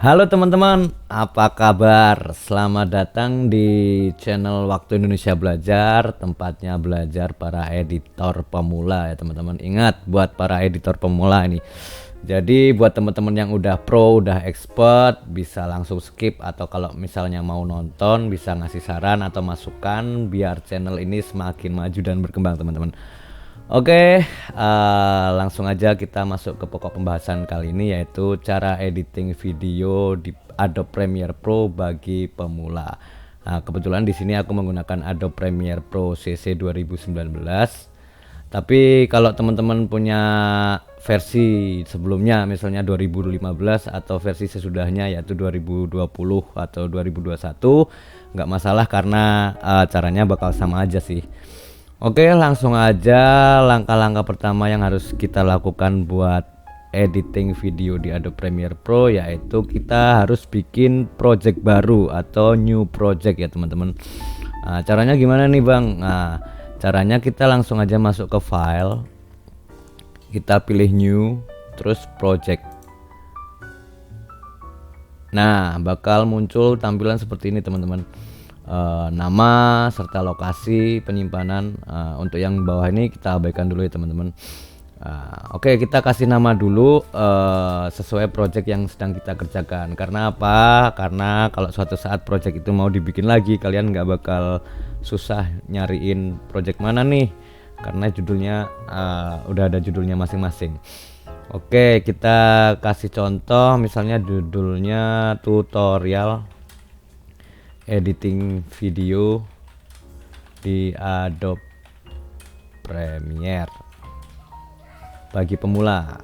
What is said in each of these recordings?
Halo teman-teman, apa kabar? Selamat datang di channel Waktu Indonesia Belajar, tempatnya belajar para editor pemula ya teman-teman. Ingat buat para editor pemula ini. Jadi buat teman-teman yang udah pro, udah expert, bisa langsung skip, atau kalau misalnya mau nonton bisa ngasih saran atau masukan biar channel ini semakin maju dan berkembang teman-teman. Oke, langsung aja kita masuk ke pokok pembahasan kali ini, yaitu cara editing video di Adobe Premiere Pro bagi pemula. Nah, kebetulan di sini aku menggunakan Adobe Premiere Pro CC 2019. Tapi kalau teman-teman punya versi sebelumnya, misalnya 2015 atau versi sesudahnya yaitu 2020 atau 2021, nggak masalah karena caranya bakal sama aja sih. Oke, langsung aja langkah-langkah pertama yang harus kita lakukan buat editing video di Adobe Premiere Pro, yaitu kita harus bikin project baru atau new project ya teman-teman. Nah, caranya gimana nih Bang? Nah, caranya kita langsung aja masuk ke file, kita pilih new, terus project. Nah, bakal muncul tampilan seperti ini teman-teman. Nama serta lokasi penyimpanan. Untuk yang bawah ini kita abaikan dulu ya teman-teman. Oke, kita kasih nama dulu sesuai project yang sedang kita kerjakan. Karena apa? Karena kalau suatu saat project itu mau dibikin lagi, kalian nggak bakal susah nyariin project mana nih, karena judulnya udah ada judulnya masing-masing. Oke, kita kasih contoh, misalnya judulnya tutorial editing video di Adobe Premiere bagi pemula.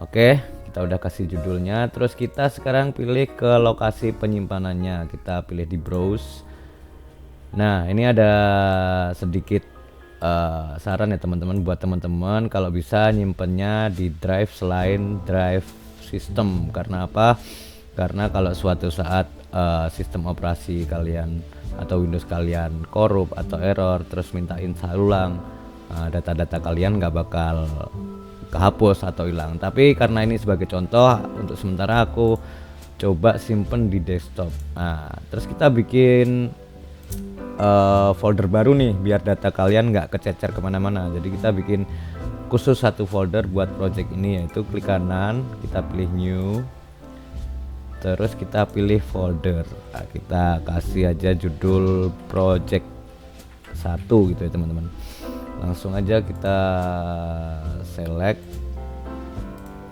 Oke, kita udah kasih judulnya. Terus kita sekarang pilih ke lokasi penyimpanannya, kita pilih di browse. Nah, ini ada sedikit saran ya teman-teman, buat teman-teman kalau bisa nyimpennya di drive selain drive system. Karena apa? Karena kalau suatu saat sistem operasi kalian atau Windows kalian korup atau error, terus minta install ulang, data-data kalian nggak bakal kehapus atau hilang. Tapi karena ini sebagai contoh, untuk sementara aku coba simpen di desktop. Nah, terus kita bikin folder baru nih biar data kalian nggak kececer kemana-mana. Jadi kita bikin khusus satu folder buat project ini, yaitu klik kanan, kita pilih new, terus kita pilih folder. Nah, kita kasih aja judul project 1 gitu ya teman-teman. Langsung aja kita select.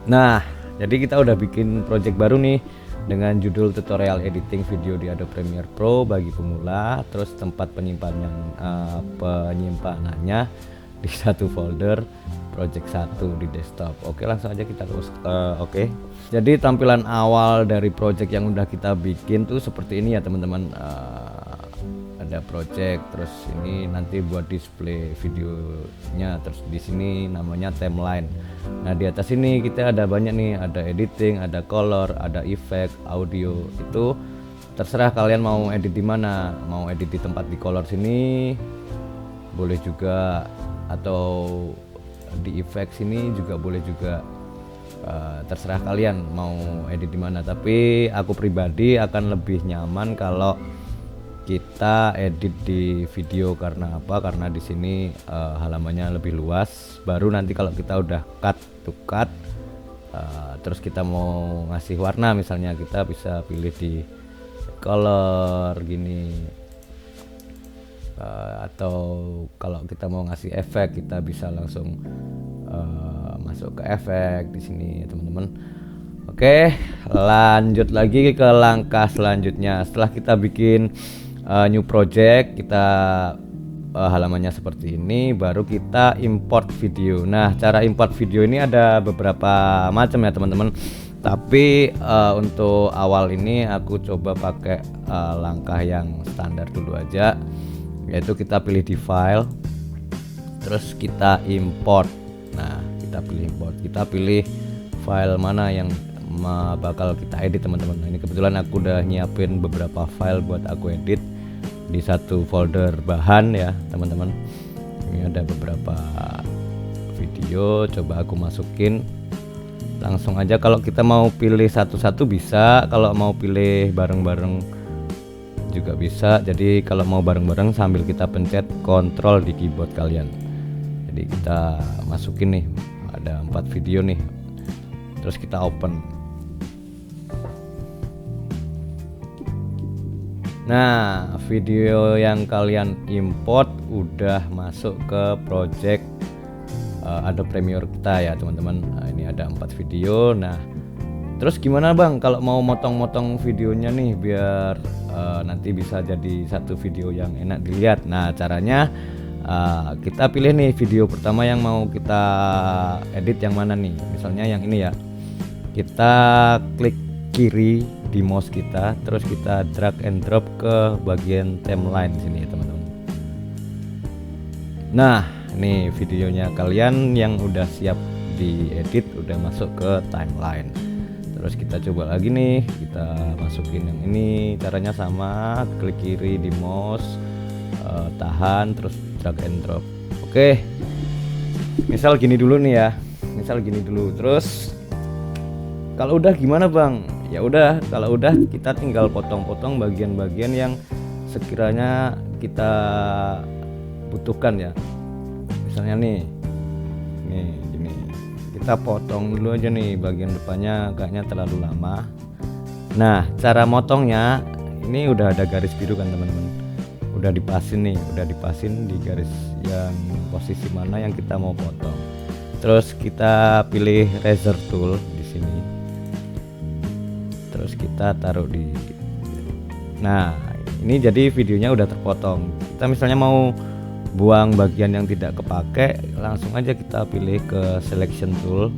Nah, jadi kita udah bikin project baru nih dengan judul tutorial editing video di Adobe Premiere Pro bagi pemula. Terus tempat penyimpanannya di satu folder project 1 di desktop. Oke, langsung aja kita terus oke. Jadi tampilan awal dari project yang udah kita bikin tuh seperti ini ya teman-teman. Ada project, terus ini nanti buat display videonya, terus di sini namanya timeline. Nah, di atas ini kita ada banyak nih, ada editing, ada color, ada effect, audio. Itu terserah kalian mau edit di mana. Mau edit di tempat di color sini boleh juga, atau di effect sini juga boleh juga. Terserah kalian mau edit di mana, tapi aku pribadi akan lebih nyaman kalau kita edit di video. Karena apa? Karena di sini halamannya lebih luas. Baru nanti kalau kita udah cut to cut, terus kita mau ngasih warna, misalnya kita bisa pilih di color gini. Atau kalau kita mau ngasih efek, kita bisa langsung masuk ke efek di sini teman-teman. Oke, lanjut lagi ke langkah selanjutnya. Setelah kita bikin new project, kita halamannya seperti ini, baru kita import video. Nah, cara import video ini ada beberapa macam ya teman-teman. Tapi untuk awal ini aku coba pakai langkah yang standar dulu aja, yaitu kita pilih di file, terus kita import. Nah, kita pilih import, kita pilih file mana yang bakal kita edit teman-teman. Nah, ini kebetulan aku udah nyiapin beberapa file buat aku edit di satu folder bahan ya teman-teman. Ini ada beberapa video, coba aku masukin. Langsung aja, kalau kita mau pilih satu-satu bisa, kalau mau pilih bareng-bareng juga bisa. Jadi kalau mau bareng-bareng sambil kita pencet kontrol di keyboard kalian. Jadi kita masukin nih, ada 4 video nih, terus kita open. Nah, video yang kalian import udah masuk ke project Adobe Premiere kita ya teman-teman. Nah, ini ada 4 video. Nah, terus gimana bang kalau mau motong-motong videonya nih biar nanti bisa jadi satu video yang enak dilihat? Nah, caranya kita pilih nih video pertama yang mau kita edit yang mana nih. Misalnya yang ini ya. Kita klik kiri di mouse kita, terus kita drag and drop ke bagian timeline sini ya teman-teman. Nah, ini videonya kalian yang udah siap diedit udah masuk ke timeline. Terus kita coba lagi nih, kita masukin yang ini. Caranya sama, klik kiri di mouse, tahan, terus drag and drop. Oke, misal gini dulu nih ya, misal gini dulu. Terus kalau udah gimana bang? Ya udah, kalau udah kita tinggal potong-potong bagian-bagian yang sekiranya kita butuhkan ya. Misalnya nih gini, kita potong dulu aja nih bagian depannya, kayaknya terlalu lama. Nah, cara motongnya ini udah ada garis biru kan teman-teman, udah dipasin nih, udah dipasin di garis yang posisi mana yang kita mau potong. Terus kita pilih razor tool di sini, terus kita taruh di, nah ini jadi videonya udah terpotong. Kita misalnya mau buang bagian yang tidak kepake, langsung aja kita pilih ke selection tool,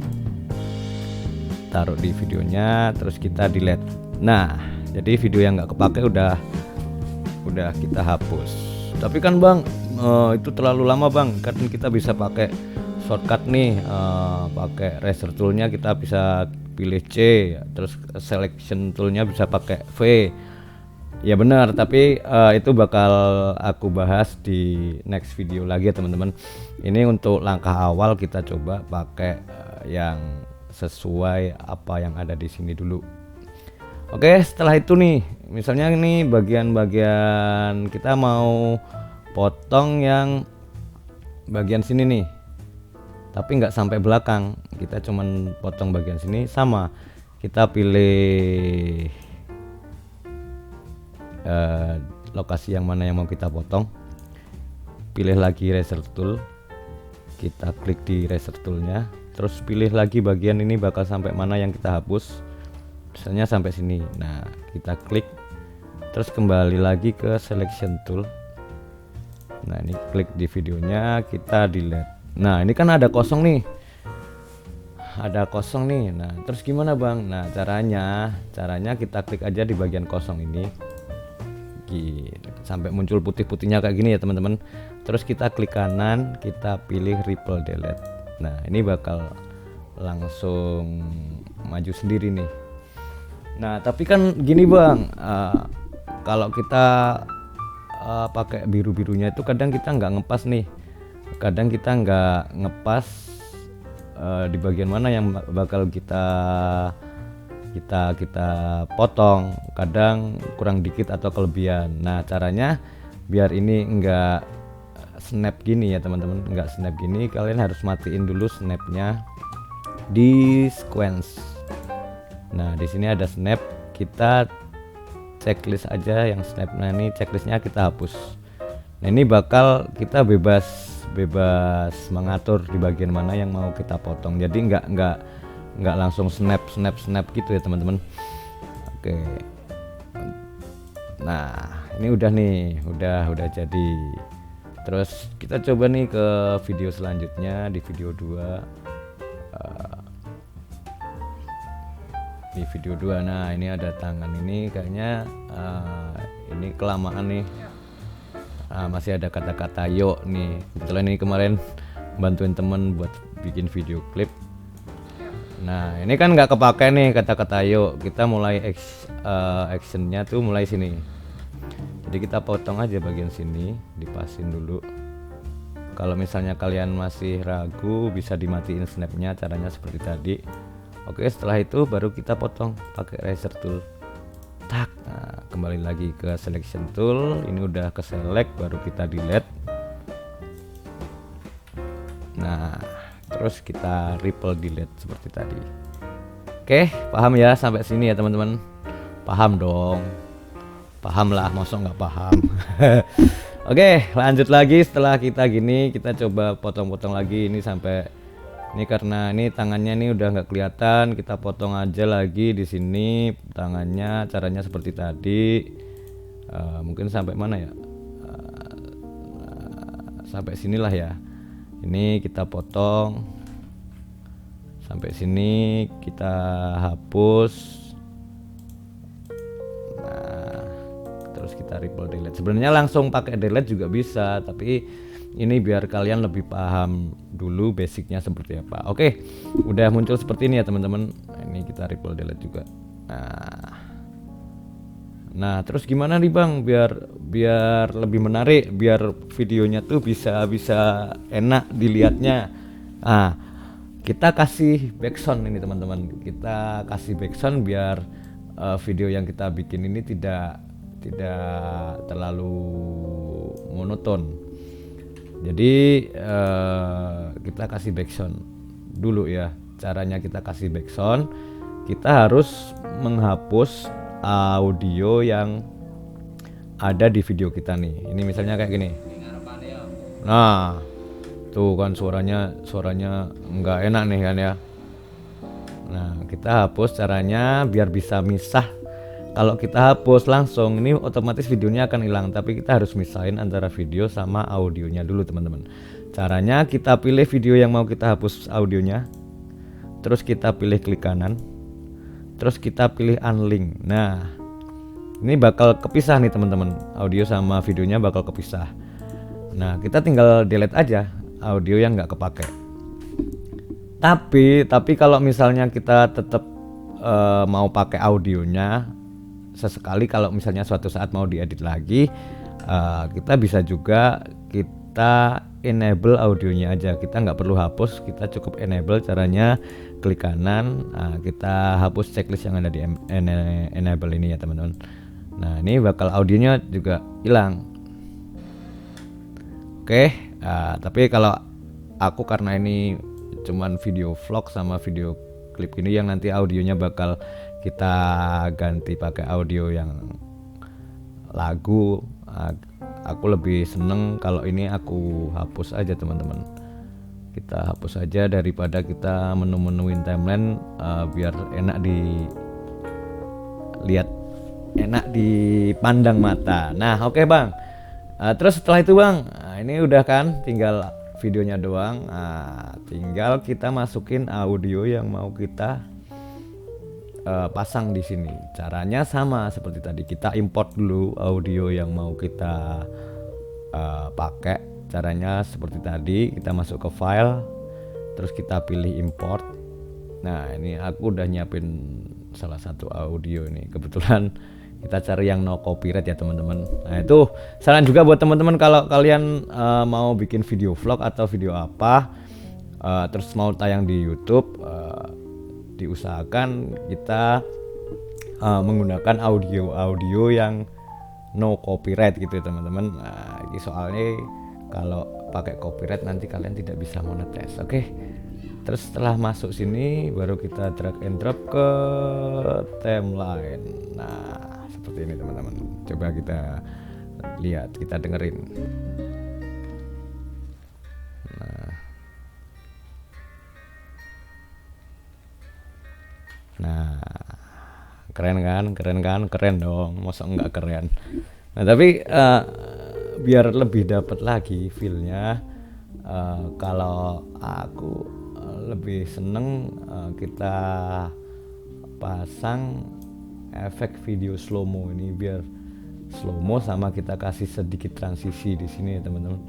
taruh di videonya, terus kita delete. Nah, jadi video yang nggak kepake udah kita hapus. Tapi kan bang, itu terlalu lama bang, kan kita bisa pakai shortcut nih, pakai razor toolnya kita bisa pilih C, terus selection toolnya bisa pakai V. Ya benar, tapi itu bakal aku bahas di next video lagi ya teman-teman. Ini untuk langkah awal kita coba pakai yang sesuai apa yang ada di sini dulu. Oke, setelah itu nih, misalnya ini bagian-bagian kita mau potong yang bagian sini nih, tapi nggak sampai belakang, kita cuman potong bagian sini. Sama, kita pilih lokasi yang mana yang mau kita potong, pilih lagi razor tool, kita klik di razor toolnya, terus pilih lagi bagian ini bakal sampai mana yang kita hapus, misalnya sampai sini. Nah, kita klik, terus kembali lagi ke selection tool. Nah, ini klik di videonya, kita delete. Nah, ini kan ada kosong nih, nah terus gimana bang? Nah, caranya kita klik aja di bagian kosong ini sampai muncul putih-putihnya kayak gini ya teman-teman. Terus kita klik kanan, kita pilih ripple delete. Nah, ini bakal langsung maju sendiri nih. Nah, tapi kan gini bang, kalau kita pakai biru-birunya itu kadang kita nggak ngepas nih, kadang kita nggak ngepas di bagian mana yang bakal kita potong, kadang kurang dikit atau kelebihan. Nah, caranya biar ini enggak snap gini ya teman-teman, enggak snap gini, kalian harus matiin dulu snapnya di sequence. Nah, di sini ada snap, kita checklist aja yang snap. Nah, ini checklistnya kita hapus. Nah, ini bakal kita bebas mengatur di bagian mana yang mau kita potong, jadi nggak langsung snap gitu ya teman-teman. Oke, nah ini udah jadi. Terus kita coba nih ke video selanjutnya, di video 2. Di video 2, nah ini ada tangan ini kayaknya ini kelamaan nih. Masih ada kata-kata yo nih, kebetulan ini kemarin bantuin temen buat bikin video klip. Nah, ini kan nggak kepake nih kata-kata yo, kita mulai actionnya tuh mulai sini. Jadi kita potong aja bagian sini, dipasin dulu. Kalau misalnya kalian masih ragu, bisa dimatiin snapnya, caranya seperti tadi. Oke, setelah itu baru kita potong pakai razor tool. Tak. Nah, kembali lagi ke selection tool. Ini udah ke select, baru kita delete. Nah, terus kita ripple delete seperti tadi. Oke, paham ya sampai sini ya teman-teman? Paham dong. Paham lah, masa nggak paham. Oke, lanjut lagi. Setelah kita gini, kita coba potong-potong lagi ini sampai ini, karena ini tangannya ini udah nggak kelihatan, kita potong aja lagi di sini tangannya. Caranya seperti tadi. Mungkin sampai mana ya? Sampai sinilah ya. Ini kita potong sampai sini, kita hapus. Nah, terus kita ripple delete. Sebenarnya langsung pakai delete juga bisa, tapi ini biar kalian lebih paham dulu basicnya seperti apa. Oke, udah muncul seperti ini ya teman-teman. Ini kita ripple delete juga. Nah, terus gimana nih Bang biar lebih menarik, biar videonya tuh bisa enak dilihatnya. Nah, kita kasih backsound ini teman-teman. Kita kasih backsound biar video yang kita bikin ini tidak terlalu monoton. Jadi kita kasih backsound dulu ya. Caranya kita kasih backsound, kita harus menghapus audio yang ada di video kita nih. Ini misalnya kayak gini. Nah, tuh kan suaranya nggak enak nih kan ya. Nah, kita hapus, caranya biar bisa misah. Kalau kita hapus langsung, ini otomatis videonya akan hilang, tapi kita harus misahin antara video sama audionya dulu teman-teman. Caranya kita pilih video yang mau kita hapus audionya, terus kita pilih klik kanan, terus kita pilih unlink. Nah, ini bakal kepisah nih teman-teman, audio sama videonya bakal kepisah. Nah, kita tinggal delete aja audio yang nggak kepake. Tapi kalau misalnya kita tetap mau pakai audionya, sesekali kalau misalnya suatu saat mau diedit lagi, kita bisa juga kita enable audionya aja. Kita nggak perlu hapus, kita cukup enable. Caranya klik kanan, kita hapus checklist yang ada di enable ini ya teman-teman. Nah, ini bakal audionya juga hilang. Oke, tapi kalau aku karena ini cuman video vlog sama video klip ini yang nanti audionya bakal kita ganti pakai audio yang lagu, aku lebih seneng kalau ini aku hapus aja teman-teman. Kita hapus aja daripada kita menu-menuin timeline, biar enak dilihat, enak dipandang mata. Nah, oke Bang. Terus setelah itu Bang, ini udah kan, tinggal videonya doang. Tinggal kita masukin audio yang mau kita pasang di sini. Caranya sama seperti tadi, kita import dulu audio yang mau kita pakai. Caranya seperti tadi, kita masuk ke file, terus kita pilih import. Nah, ini aku udah nyiapin salah satu audio ini, kebetulan kita cari yang no copyright ya teman-teman. Nah, itu saran juga buat teman-teman kalau kalian mau bikin video vlog atau video apa, terus mau tayang di YouTube, diusahakan kita menggunakan audio yang no copyright gitu teman-teman. Nah, ini soalnya kalau pakai copyright nanti kalian tidak bisa monetize. Oke. Terus setelah masuk sini baru kita drag and drop ke timeline. Nah, seperti ini teman-teman. Coba kita lihat, kita dengerin. Nah, keren dong, masa enggak keren. Nah, tapi biar lebih dapat lagi feelnya, kalau aku lebih seneng kita pasang efek video slow mo ini, biar slow mo sama kita kasih sedikit transisi di sini ya teman-teman.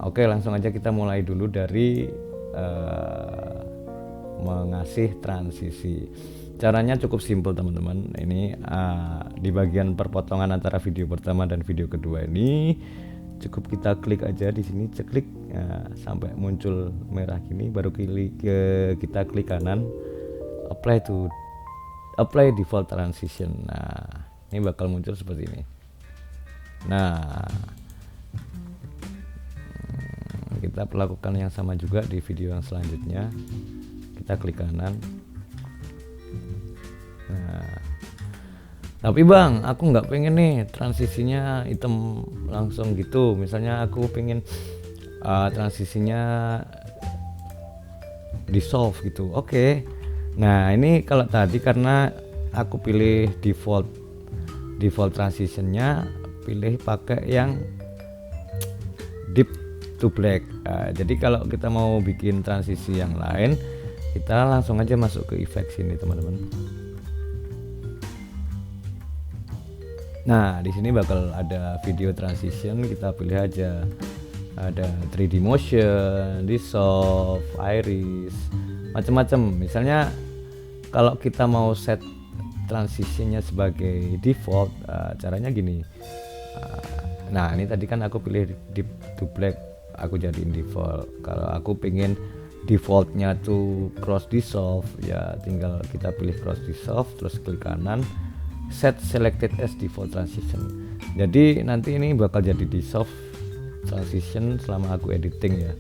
Oke, langsung aja kita mulai dulu dari mengasih transisi. Caranya cukup simpel teman-teman. Ini di bagian perpotongan antara video pertama dan video kedua ini cukup kita klik aja di sini, ceklik sampai muncul merah gini, baru kita klik kanan, apply default transition. Nah, ini bakal muncul seperti ini. Nah, kita lakukan yang sama juga di video yang selanjutnya. Kita klik kanan. Nah, tapi bang, aku nggak pengen nih transisinya hitam langsung gitu. Misalnya aku pengen transisinya dissolve gitu. Oke. Nah, ini kalau tadi karena aku pilih default transitionnya, pilih pakai yang deep to black. Jadi kalau kita mau bikin transisi yang lain, kita langsung aja masuk ke effect sini teman-teman. Nah, di sini bakal ada video transition, kita pilih aja. Ada 3D motion, dissolve, iris, macam-macam. Misalnya kalau kita mau set transitionnya sebagai default, caranya gini. Nah, ini tadi kan aku pilih deep to black, aku jadiin default. Kalau aku pengen defaultnya tuh cross dissolve, ya tinggal kita pilih cross dissolve, terus klik kanan, set selected as default transition. Jadi nanti ini bakal jadi dissolve transition selama aku editing ya.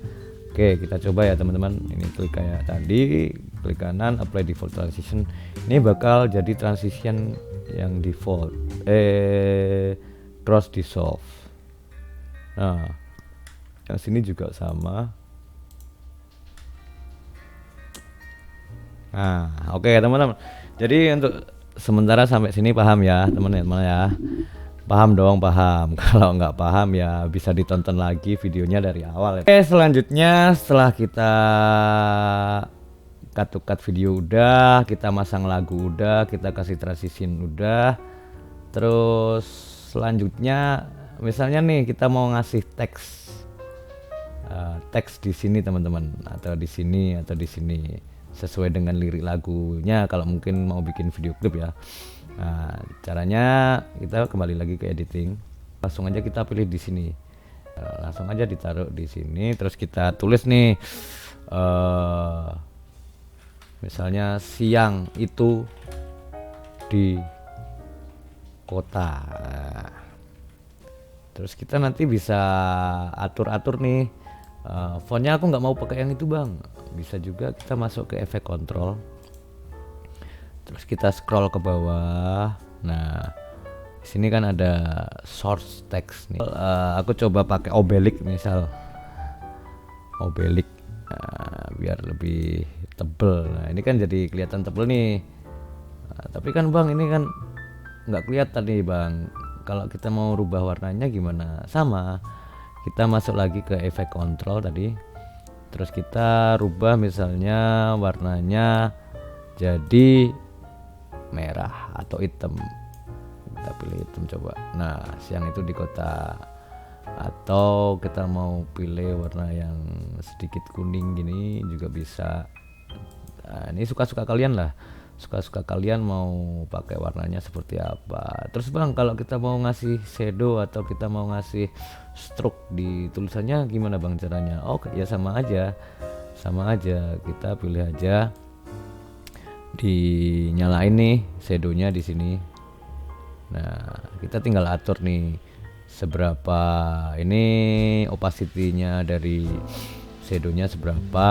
Oke, kita coba ya teman-teman. Ini klik kayak tadi, klik kanan, apply default transition. Ini bakal jadi transition yang default, cross dissolve. Nah, yang sini juga sama. Nah, oke teman-teman. Jadi untuk sementara sampai sini paham ya teman-teman ya. Paham dong, paham. Kalau nggak paham ya bisa ditonton lagi videonya dari awal ya. Oke, selanjutnya setelah kita cut video udah, kita masang lagu udah, kita kasih transition udah, terus selanjutnya misalnya nih kita mau ngasih teks di sini teman-teman, atau di sini atau di sini sesuai dengan lirik lagunya kalau mungkin mau bikin video klip ya. Nah, caranya kita kembali lagi ke editing, langsung aja kita pilih di sini, langsung aja ditaruh di sini, terus kita tulis nih misalnya siang itu di kota. Terus kita nanti bisa atur-atur nih, fontnya aku nggak mau pakai yang itu bang, bisa juga kita masuk ke efek control, terus kita scroll ke bawah. Nah, di sini kan ada source text nih. Aku coba pakai obelisk misal, obelisk, biar lebih tebel. Nah, ini kan jadi kelihatan tebel nih. Nah, tapi kan bang, ini kan nggak kelihatan nih bang. Kalau kita mau rubah warnanya gimana? Sama, kita masuk lagi ke efek control tadi, terus kita rubah misalnya warnanya jadi merah atau hitam. Kita pilih hitam coba. Nah, siang itu di kota. Atau kita mau pilih warna yang sedikit kuning gini juga bisa. Nah, ini suka-suka kalian lah, suka-suka kalian mau pakai warnanya seperti apa. Terus bang, kalau kita mau ngasih shadow atau kita mau ngasih stroke di tulisannya gimana bang caranya? Oh ya sama aja, kita pilih aja, dinyalain nih shadownya di sini. Nah, kita tinggal atur nih seberapa ini opacity-nya dari shadownya seberapa,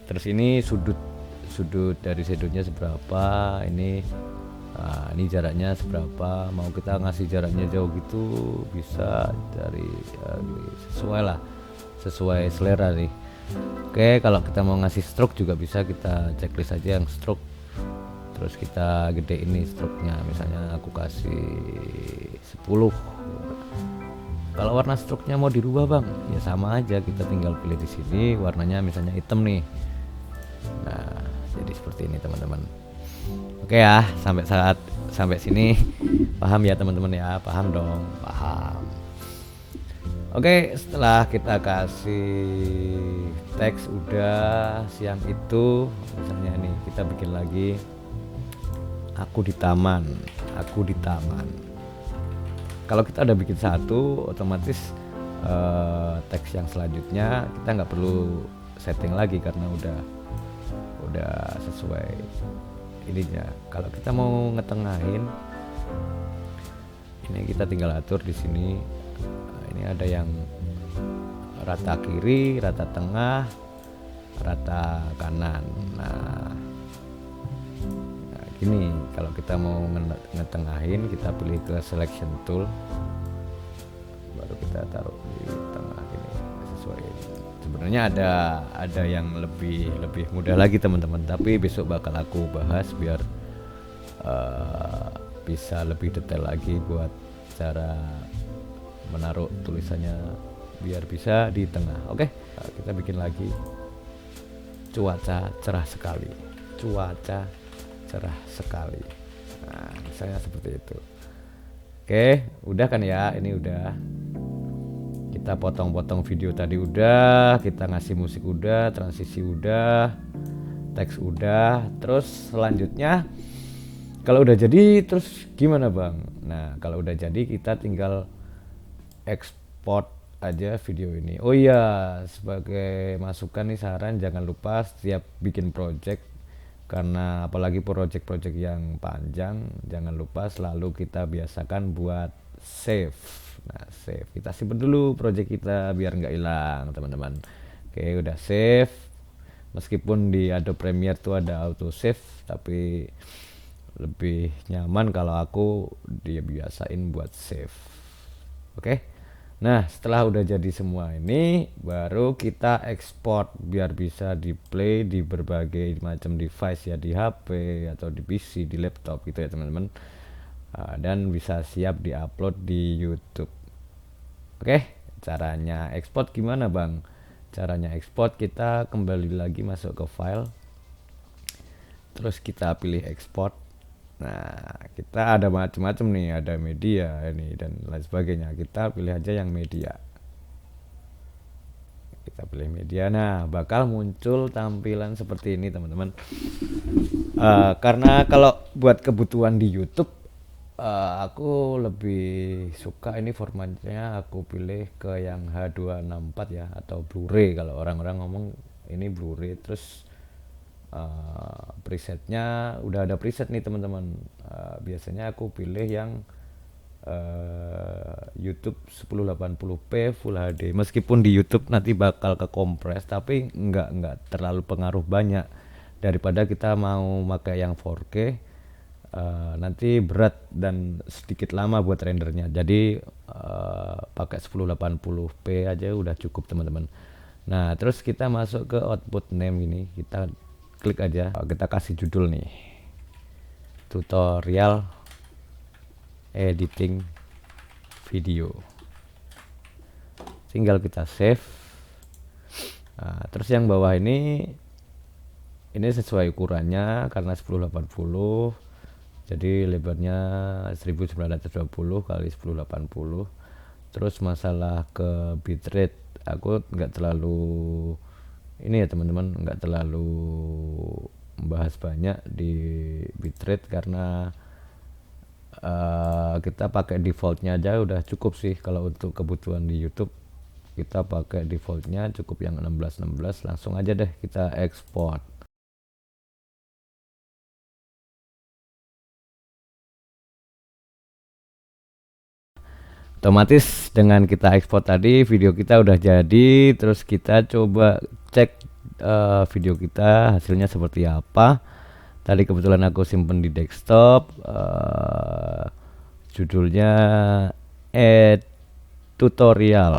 terus ini sudut dari shadownya seberapa, ini ini jaraknya seberapa. Mau kita ngasih jaraknya jauh gitu bisa, dari sesuai selera nih. Oke, kalau kita mau ngasih stroke juga bisa, kita checklist aja yang stroke, terus kita gede ini stroke-nya, misalnya aku kasih 10. Kalau warna stroke-nya mau dirubah bang, ya sama aja, kita tinggal pilih di sini warnanya misalnya hitam nih. Nah, jadi seperti ini teman-teman. Oke ya, sampai sini paham ya teman-teman ya? Paham dong, paham. Oke, setelah kita kasih teks udah, siang itu misalnya nih kita bikin lagi aku di taman. Kalau kita udah bikin satu, otomatis teks yang selanjutnya kita nggak perlu setting lagi karena udah sesuai ininya. Kalau kita mau ngetengahin, ini kita tinggal atur di sini. Ini ada yang rata kiri, rata tengah, rata kanan. Nah gini, kalau kita mau ngetengahin, kita pilih ke selection tool, baru kita taruh di tengah ini sesuai. Sebenarnya ada yang lebih mudah lagi teman-teman, tapi besok bakal aku bahas biar bisa lebih detail lagi buat cara menaruh tulisannya biar bisa di tengah. Oke, kita bikin lagi. Cuaca cerah sekali, cuaca cerah sekali. Nah misalnya seperti itu. Oke, udah kan ya, ini udah. Kita potong-potong video tadi udah, kita ngasih musik udah, transisi udah, teks udah. Terus selanjutnya kalau udah jadi terus gimana bang? Nah kalau udah jadi kita tinggal export aja video ini. Oh iya, sebagai masukan nih, saran, jangan lupa setiap bikin project, karena apalagi project-project yang panjang, jangan lupa selalu kita biasakan buat save. Nah save, kita simpen dulu project kita biar nggak hilang teman-teman. Oke, udah save. Meskipun di Adobe Premiere tuh ada auto save, tapi lebih nyaman kalau aku dia biasain buat save. Oke, nah setelah udah jadi semua ini, baru kita ekspor biar bisa di play di berbagai macam device ya, di HP atau di PC, di laptop gitu ya teman-teman. Dan bisa siap diupload di YouTube. Oke, caranya ekspor gimana bang? Caranya ekspor, kita kembali lagi masuk ke file, terus kita pilih ekspor. Nah kita ada macam-macam nih, ada media ini dan lain sebagainya. Kita pilih aja yang media, kita pilih media. Nah bakal muncul tampilan seperti ini teman-teman. Karena kalau buat kebutuhan di YouTube, aku lebih suka ini formatnya aku pilih ke yang H264 ya, atau Blu-ray kalau orang-orang ngomong ini Blu-ray. Terus presetnya udah ada preset nih teman-teman. Biasanya aku pilih yang YouTube 1080p Full HD. Meskipun di YouTube nanti bakal ke kompres, tapi nggak terlalu pengaruh banyak. Daripada kita mau pakai yang 4K, nanti berat dan sedikit lama buat rendernya. Jadi pakai 1080p aja udah cukup teman-teman. Nah terus kita masuk ke output name ini, kita klik aja, kita kasih judul nih, tutorial editing video. Tinggal kita save. Nah, terus yang bawah ini sesuai ukurannya karena 1080, jadi lebarnya 1920 kali 1080. Terus masalah ke bitrate, aku nggak terlalu ini ya teman-teman, nggak terlalu membahas banyak di bitrate karena kita pakai defaultnya aja udah cukup sih. Kalau untuk kebutuhan di YouTube kita pakai defaultnya cukup yang 16:16. Langsung aja deh kita ekspor. Otomatis dengan kita ekspor tadi, video kita udah jadi. Terus kita coba cek video kita hasilnya seperti apa. Tadi kebetulan aku simpen di desktop, judulnya tutorial.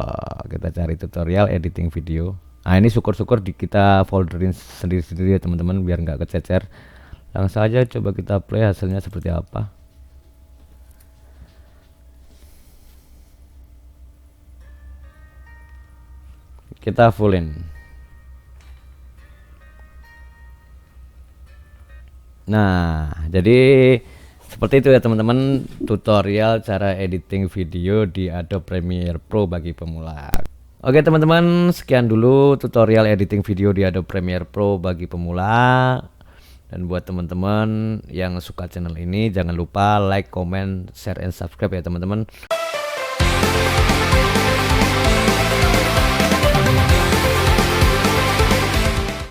Kita cari tutorial editing video. Nah ini syukur-syukur kita folderin sendiri-sendiri ya teman-teman biar nggak kececer. Langsung aja coba kita play hasilnya seperti apa. Kita fullin. Nah jadi seperti itu ya teman-teman, tutorial cara editing video di Adobe Premiere Pro bagi pemula. Oke teman-teman, sekian dulu tutorial editing video di Adobe Premiere Pro bagi pemula. Dan buat teman-teman yang suka channel ini, jangan lupa like, comment, share, and subscribe ya teman-teman.